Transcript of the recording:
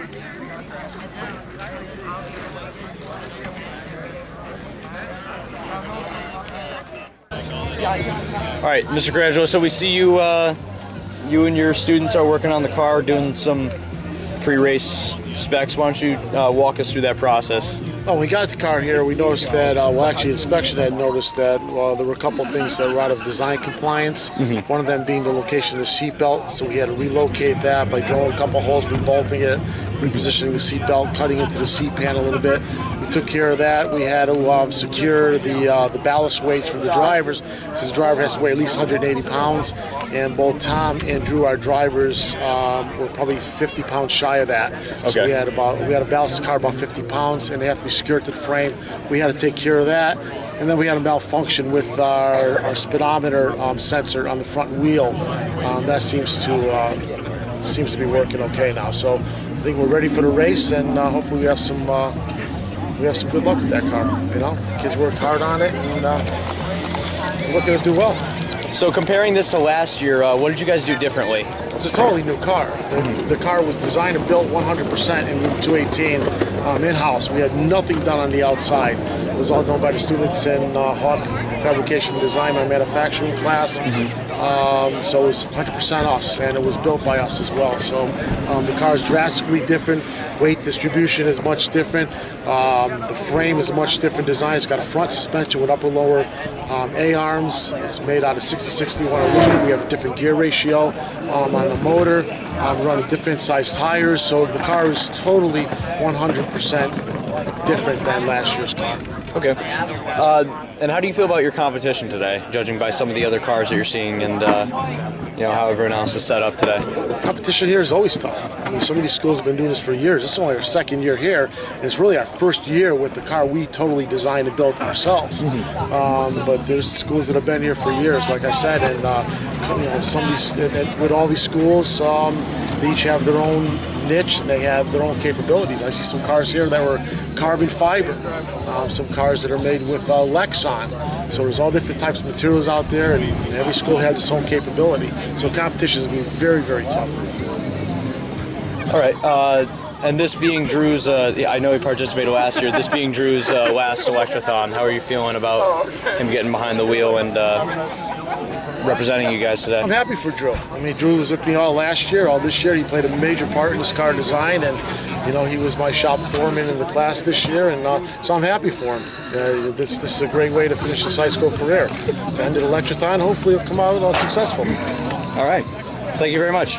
All right, Mr. Graduate, so we see you you and your students are working on the car, doing some pre-race specs. Why don't you walk us through that process? Oh, when we got the car here, we noticed that, well, actually, inspection had noticed that there were a couple of things that were out of design compliance. One of them being the location of the seatbelt, so we had to relocate that by drilling a couple holes, rebolting it, repositioning the seatbelt, cutting into the seat pan a little bit. We took care of that. We had to secure the ballast weights for the drivers, because the driver has to weigh at least 180 pounds, and both Tom and Drew, our drivers, were probably 50 pounds shy of that. Okay. So we had to balance the car about 50 pounds, and they have to be secured to the frame. We had to take care of that. And then we had a malfunction with our speedometer sensor on the front wheel. That seems to be working okay now. So I think we're ready for the race, and hopefully we have some good luck with that car. You know, the kids worked hard on it, and we're looking to do well. So comparing this to last year, what did you guys do differently? It's a totally new car. The car was designed and built 100% in Route 218 in-house. We had nothing done on the outside. It was all done by the students in Hawk Fabrication and Design, my manufacturing class. So it was 100% us, and it was built by us as well. So the car is drastically different. Weight distribution is much different. The frame is a much different design. It's got a front suspension with upper-lower A-arms. It's made out of 60-61 aluminum. We have a different gear ratio on the motor. We're running different size tires. So the car is totally 100% different than last year's car. Okay. And how do you feel about your competition today, judging by some of the other cars that you're seeing and how everyone else is set up today? Competition here is always tough. I mean, some of these schools have been doing this for years. This is only our second year here, and it's really our first year with the car we totally designed and built ourselves. But there's schools that have been here for years, like I said, and with all these schools, they each have their own niche and they have their own capabilities. I see some cars here that were carbon fiber, some cars that are made with Lexan. So there's all different types of materials out there, and every school has its own capability. So competition has been very, very tough. All right. And this being Drew's, I know he participated last year, this being Drew's last Electrathon, how are you feeling about him getting behind the wheel and representing you guys today? I'm happy for Drew. I mean, Drew was with me all last year, all this year. He played a major part in this car design, and he was my shop foreman in the class this year, and so I'm happy for him. This is a great way to finish his high school career. To end at Electrathon, hopefully he'll come out successful. All right. Thank you very much.